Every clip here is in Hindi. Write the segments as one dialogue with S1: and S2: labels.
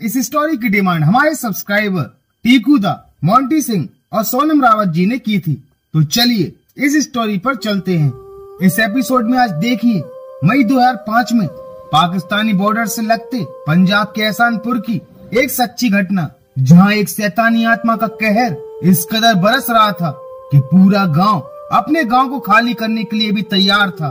S1: इस स्टोरी की डिमांड हमारे सब्सक्राइबर टीकू दा, मोंटी सिंह और सोनम रावत जी ने की थी। तो चलिए इस स्टोरी पर चलते हैं। इस एपिसोड में आज देखिए मई 2005 में पाकिस्तानी बॉर्डर से लगते पंजाब के एहसानपुर की एक सच्ची घटना, जहां एक शैतानी आत्मा का कहर इस कदर बरस रहा था कि पूरा गांव अपने गांव को खाली करने के लिए भी तैयार था।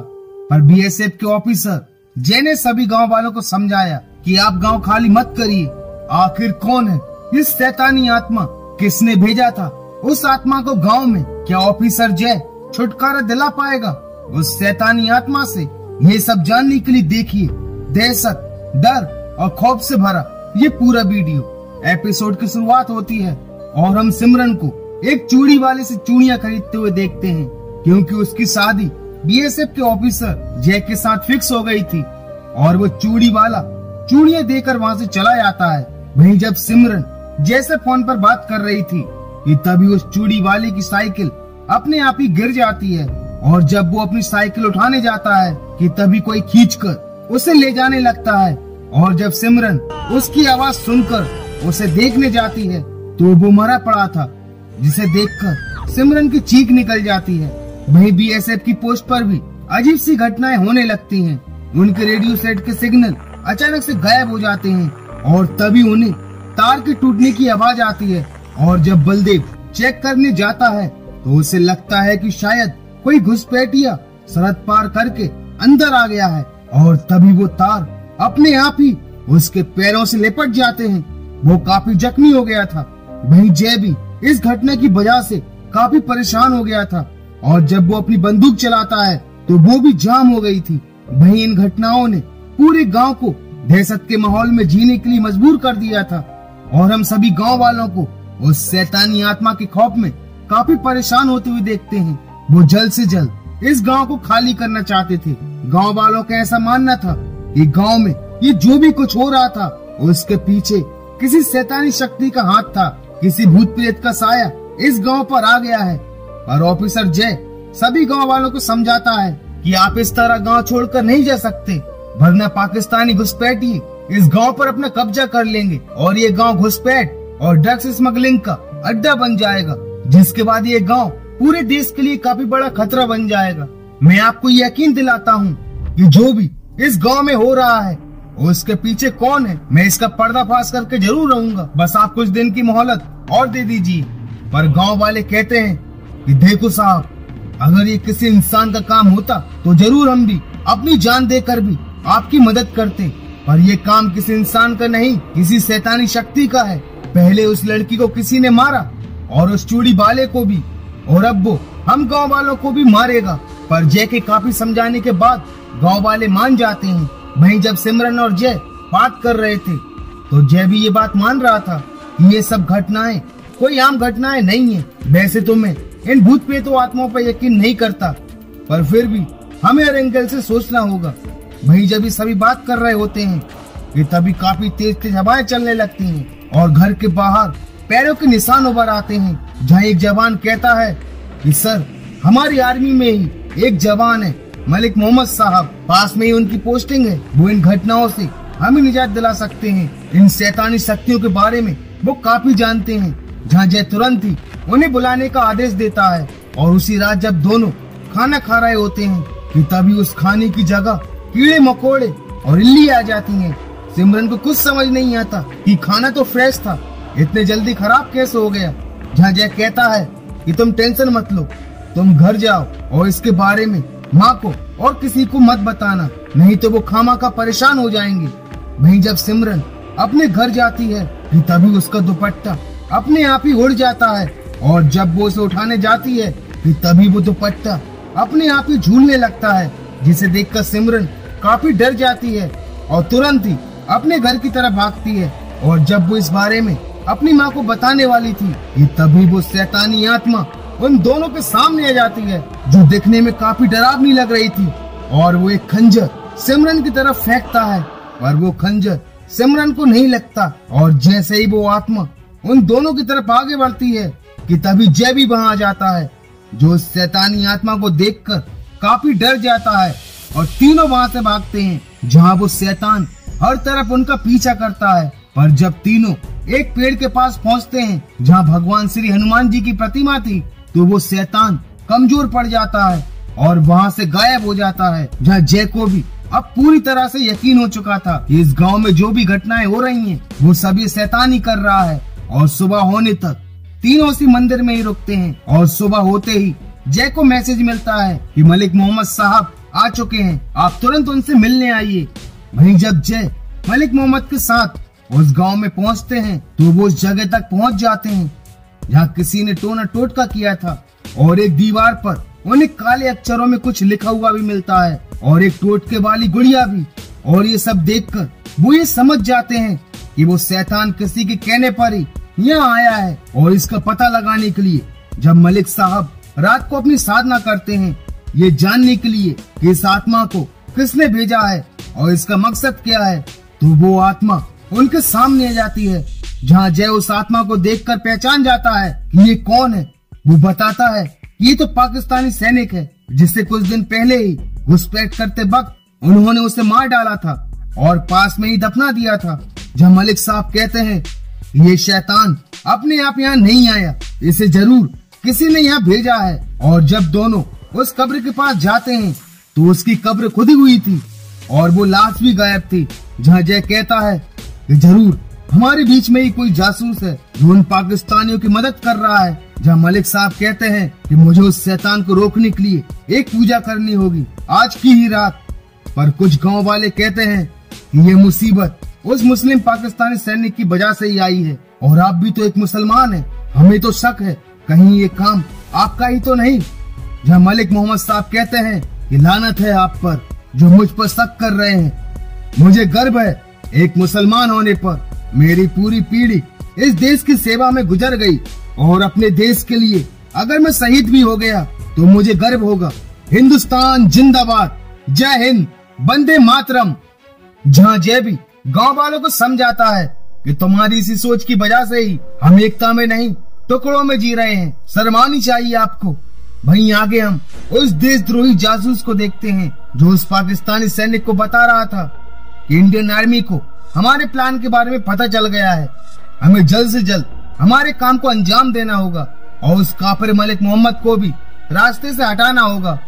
S1: पर बीएसएफ के ऑफिसर जय ने सभी गांव वालों को समझाया कि आप गांव खाली मत करिए। आखिर कौन है इस शैतानी आत्मा, किसने भेजा था उस आत्मा को गांव में? क्या ऑफिसर जय छुटकारा दिला पाएगा उस शैतानी आत्मा से? ये सब जानने के लिए देखिए दहशत, डर और खौफ से भरा ये पूरा वीडियो। एपिसोड की शुरुआत होती है और हम सिमरन को एक चूड़ी वाले से चूड़ियां खरीदते हुए देखते हैं, क्योंकि उसकी शादी बीएसएफ के ऑफिसर जय के साथ फिक्स हो गई थी और वो चूड़ी वाला चूड़ियां देकर वहां से चला जाता है। वहीं जब सिमरन जय से फोन पर बात कर रही थी कि तभी उस चूड़ी वाले की साइकिल अपने आप ही गिर जाती है और जब वो अपनी साइकिल उठाने जाता है कि तभी कोई खींचकर उसे ले जाने लगता है। और जब सिमरन उसकी आवाज सुनकर उसे देखने जाती है तो वो मरा पड़ा था, जिसे देखकर सिमरन की चीख निकल जाती है। वहीं बीएसएफ की पोस्ट पर भी अजीब सी घटनाएं होने लगती हैं। उनके रेडियो सेट के सिग्नल अचानक से गायब हो जाते हैं और तभी उन्हें तार के टूटने की आवाज आती है। और जब बलदेव चेक करने जाता है तो उसे लगता है कि शायद कोई घुसपैठिया सरहद पार करके अंदर आ गया है और तभी वो तार अपने आप ही उसके पैरों से लिपट जाते हैं। वो काफी जख्मी हो गया था। वहीं जय भी इस घटना की वजह से काफी परेशान हो गया था और जब वो अपनी बंदूक चलाता है तो वो भी जाम हो गई थी। वहीं इन घटनाओं ने पूरे गांव को दहशत के माहौल में जीने के लिए मजबूर कर दिया था और हम सभी गांव वालों को उस शैतानी आत्मा के खौफ में काफी परेशान होते हुए देखते हैं। वो जल्द से जल्द इस गांव को खाली करना चाहते थे। गांव वालों का ऐसा मानना था कि गांव में ये जो भी कुछ हो रहा था उसके पीछे किसी शैतानी शक्ति का हाथ था, किसी भूत प्रेत का साया इस गांव पर आ गया है। और ऑफिसर जय सभी गांव वालों को समझाता है कि आप इस तरह गांव छोड़कर नहीं जा सकते, वरना पाकिस्तानी घुसपैठी इस गांव पर अपना कब्जा कर लेंगे और ये गांव घुसपैठ और ड्रग्स स्मगलिंग का अड्डा बन जाएगा, जिसके बाद ये गांव पूरे देश के लिए काफी बड़ा खतरा बन जाएगा। मैं आपको यकीन दिलाता हूँ कि जो भी इस गांव में हो रहा है उसके पीछे कौन है, मैं इसका पर्दाफाश करके जरूर रहूंगा। बस आप कुछ दिन की मोहलत और दे दीजिए। पर गांव वाले कहते हैं कि देखो साहब, अगर ये किसी इंसान का काम होता तो जरूर हम भी अपनी जान देकर भी आपकी मदद करते, पर ये काम किसी इंसान का नहीं, किसी शैतानी शक्ति का है। पहले उस लड़की को किसी ने मारा और उस चूड़ी वाले को भी, और अब वो हम गांव वालों को भी मारेगा। पर जय के काफी समझाने के बाद गांव वाले मान जाते हैं। वहीं जब सिमरन और जय बात कर रहे थे तो जय भी ये बात मान रहा था कि ये सब घटनाएं कोई आम घटनाएं नहीं है। वैसे तो मैं इन भूत प्रेतों आत्माओं पर यकीन नहीं करता, पर फिर भी हमें हर एंगल से सोचना होगा। वहीं जब ये सभी बात कर रहे होते हैं कि तभी काफी तेज तेज हवाएं चलने लगती हैं और घर के बाहर पैरों के निशान उभर आते हैं, जहाँ एक जवान कहता है कि सर, हमारी आर्मी में ही एक जवान है, मलिक मोहम्मद साहब, पास में ही उनकी पोस्टिंग है। वो इन घटनाओं से हमें निजात दिला सकते हैं। इन शैतानी शक्तियों के बारे में वो काफी जानते हैं। जहाँ जय तुरंत ही उन्हें बुलाने का आदेश देता है और उसी रात जब दोनों खाना खा रहे होते हैं कि तभी उस खाने की जगह कीड़े मकोड़े और इल्ली आ जाती हैं। सिमरन को कुछ समझ नहीं आता कि खाना तो फ्रेश था, इतने जल्दी खराब कैसे हो गया। जहाँ जय कहता है कि तुम टेंशन मत लो, तुम घर जाओ और इसके बारे में माँ को और किसी को मत बताना, नहीं तो वो खामखा परेशान हो जाएंगे। वहीं जब सिमरन अपने घर जाती है कि तभी उसका दुपट्टा अपने आप ही उड़ जाता है और जब वो उसे उठाने जाती है कि तभी वो दुपट्टा अपने आप ही झूलने लगता है, जिसे देखकर सिमरन काफी डर जाती है और तुरंत ही अपने घर की तरफ भागती है। और जब वो इस बारे में अपनी माँ को बताने वाली थी कि तभी वो शैतानी आत्मा उन दोनों के सामने आ जाती है, जो देखने में काफी डरावनी लग रही थी। और वो एक खंजर सिमरन की तरफ फेंकता है, पर वो खंजर सिमरन को नहीं लगता। और जैसे ही वो आत्मा उन दोनों की तरफ आगे बढ़ती है कि तभी जय भी वहां आ जाता है, जो उस शैतानी आत्मा को देखकर काफी डर जाता है और तीनों वहां से भागते हैं, जहां वो शैतान हर तरफ उनका पीछा करता है। पर जब तीनों एक पेड़ के पास पहुंचते हैं जहां भगवान श्री हनुमान जी की प्रतिमा थी, तो वो शैतान कमजोर पड़ जाता है और वहां से गायब हो जाता है। जहां जय को भी अब पूरी तरह से यकीन हो चुका था कि इस गांव में जो भी घटनाएं हो रही हैं, वो सब ये शैतान ही कर रहा है। और सुबह होने तक तीनों उसी मंदिर में ही रुकते हैं और सुबह होते ही जय को मैसेज मिलता है कि मलिक मोहम्मद साहब आ चुके हैं, आप तुरंत उनसे मिलने आइए। वहीं जब जय मलिक मोहम्मद के साथ उस गांव में पहुंचते हैं, तो वो उस जगह तक पहुंच जाते हैं जहां किसी ने टोना टोटका किया था और एक दीवार पर उन्हें काले अक्षरों में कुछ लिखा हुआ भी मिलता है और एक टोटके वाली गुड़िया भी। और ये सब देखकर वो ये समझ जाते हैं कि वो शैतान किसी के कहने पर ही यहाँ आया है। और इसका पता लगाने के लिए जब मलिक साहब रात को अपनी साधना करते हैं, ये जानने के लिए कि इस आत्मा को किसने भेजा है और इसका मकसद क्या है, तो वो आत्मा उनके सामने आ जाती है। जहाँ जय उस आत्मा को देखकर पहचान जाता है कि ये कौन है। वो बताता है कि ये तो पाकिस्तानी सैनिक है जिससे कुछ दिन पहले ही घुसपैठ करते वक्त उन्होंने उसे मार डाला था और पास में ही दफना दिया था। जहाँ मलिक साहब कहते हैं ये शैतान अपने आप यहाँ नहीं आया, इसे जरूर किसी ने यहाँ भेजा है। और जब दोनों उस कब्र के पास जाते हैं, तो उसकी कब्र खुदी हुई थी और वो लाश भी गायब थी। जहाँ जय कहता है कि जरूर हमारे बीच में ही कोई जासूस है जो उन पाकिस्तानियों की मदद कर रहा है। जहाँ मलिक साहब कहते हैं कि मुझे उस शैतान को रोकने के लिए एक पूजा करनी होगी आज की ही रात। पर कुछ गांव वाले कहते हैं कि ये मुसीबत उस मुस्लिम पाकिस्तानी सैनिक की वजह से ही आई है और आप भी तो एक मुसलमान हैं, हमें तो शक है कहीं ये काम आपका ही तो नहीं। जहाँ मलिक मोहम्मद साहब कहते हैं कि लानत है आप पर जो मुझ पर शक कर रहे हैं। मुझे गर्व है एक मुसलमान होने पर। मेरी पूरी पीढ़ी इस देश की सेवा में गुजर गई और अपने देश के लिए अगर मैं शहीद भी हो गया तो मुझे गर्व होगा। हिंदुस्तान जिंदाबाद, जय हिंद, वंदे मातरम। जहाँ जय भी गांव वालों को समझाता है कि तुम्हारी इसी सोच की वजह से ही हम एकता में नहीं टुकड़ों में जी रहे हैं, शर्म आनी चाहिए आपको। वहीं आगे हम उस देशद्रोही जासूस को देखते हैं जो उस पाकिस्तानी सैनिक को बता रहा था कि इंडियन आर्मी को हमारे प्लान के बारे में पता चल गया है, हमें जल्द से जल्द हमारे काम को अंजाम देना होगा और उस काफिर मलिक मोहम्मद को भी रास्ते से हटाना होगा।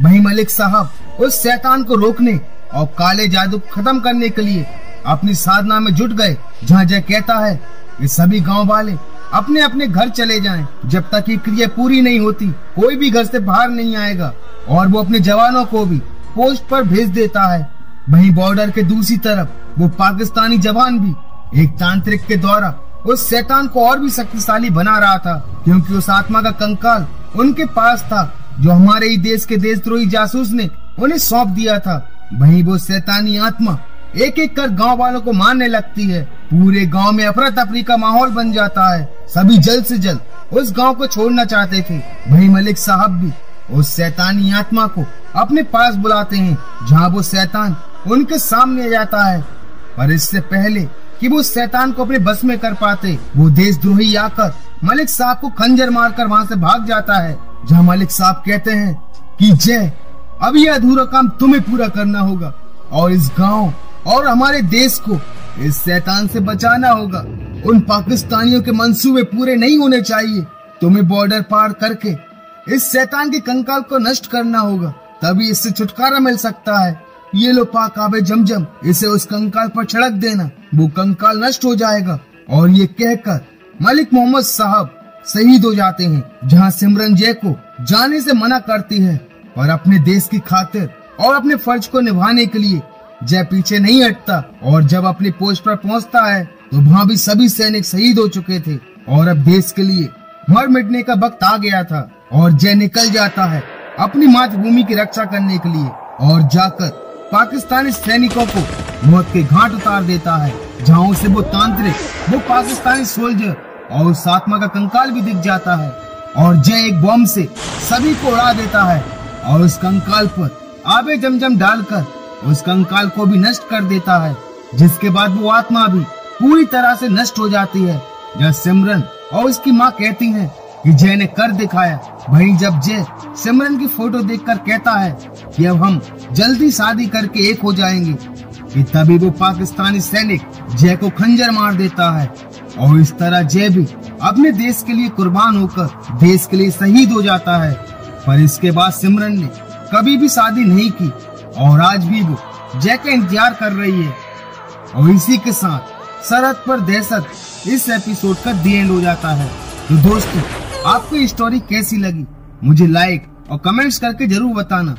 S1: वहीं मलिक साहब उस शैतान को रोकने और काले जादू खत्म करने के लिए अपनी साधना में जुट गए। जहाँ जय कहता है कि सभी गांव वाले अपने अपने घर चले जाएं, जब तक ये क्रिया पूरी नहीं होती कोई भी घर से बाहर नहीं आएगा। और वो अपने जवानों को भी पोस्ट पर भेज देता है। वहीं बॉर्डर के दूसरी तरफ वो पाकिस्तानी जवान भी एक तांत्रिक के द्वारा उस शैतान को और भी शक्तिशाली बना रहा था, क्योंकि उस आत्मा का कंकाल उनके पास था जो हमारे ही देश के देशद्रोही जासूस ने उन्हें सौंप दिया था। वहीं वो शैतानी आत्मा एक एक कर गांव वालों को मारने लगती है। पूरे गांव में अफरा तफरी का माहौल बन जाता है। सभी जल्द से जल्द उस गांव को छोड़ना चाहते थे। वहीं मलिक साहब भी उस शैतानी आत्मा को अपने पास बुलाते हैं, जहां वो शैतान उनके सामने आ जाता है। पर इससे पहले कि वो शैतान को अपने बस में कर पाते, वो देशद्रोही आकर मलिक साहब को खंजर मारकर वहां से भाग जाता है। जहां मलिक साहब कहते हैं कि जय, अब ये अधूरा काम तुम्हें पूरा करना होगा और इस गांव और हमारे देश को इस शैतान से बचाना होगा। उन पाकिस्तानियों के मंसूबे पूरे नहीं होने चाहिए। तुम्हें बॉर्डर पार करके इस शैतान के कंकाल को नष्ट करना होगा, तभी इससे छुटकारा मिल सकता है। ये लो पाक आबे जमजम, इसे उस कंकाल पर छिड़क देना, वो कंकाल नष्ट हो जाएगा। और ये कहकर मलिक मोहम्मद साहब शहीद हो जाते हैं। जहाँ सिमरन जय को जाने से मना करती है, पर अपने देश की खातिर और अपने फर्ज को निभाने के लिए जय पीछे नहीं हटता। और जब अपनी पोस्ट पर पहुंचता है तो वहाँ भी सभी सैनिक शहीद हो चुके थे और अब देश के लिए मर मिटने का वक्त आ गया था। और जय निकल जाता है अपनी मातृभूमि की रक्षा करने के लिए और जाकर पाकिस्तानी सैनिकों को मौत के घाट उतार देता है। जहाँ उसे वो तांत्रिक, वो पाकिस्तानी सोल्जर और उस आत्मा का कंकाल भी दिख जाता है। और जय एक बम से सभी को उड़ा देता है और उस कंकाल पर आबे जमजम डालकर उस कंकाल को भी नष्ट कर देता है, जिसके बाद वो आत्मा भी पूरी तरह से नष्ट हो जाती है। जब सिमरन और उसकी माँ कहती हैं कि जय ने कर दिखाया, वहीं जब जय सिमरन की फोटो देखकर कहता है कि अब हम जल्दी शादी करके एक हो जाएंगे, कि तभी वो पाकिस्तानी सैनिक जय को खंजर मार देता है और इस तरह जय भी अपने देश के लिए कुर्बान होकर देश के लिए शहीद हो जाता है। पर इसके बाद सिमरन ने कभी भी शादी नहीं की और आज भी वो जय का इंतजार कर रही है। और इसी के साथ सरहद पर दहशत इस एपिसोड का दी एंड हो जाता है। तो दोस्तों, आपको ये स्टोरी कैसी लगी मुझे लाइक और कमेंट्स करके जरूर बताना।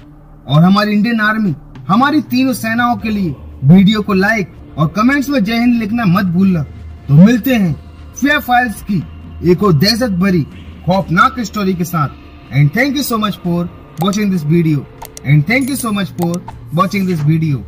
S1: और हमारी इंडियन आर्मी हमारी तीनों सेनाओं के लिए वीडियो को लाइक और कमेंट्स में जय हिंद लिखना मत भूलना। तो मिलते हैं फेयर फाइल्स की एक और दहशत भरी खौफनाक स्टोरी के साथ। And thank you so much for watching this video.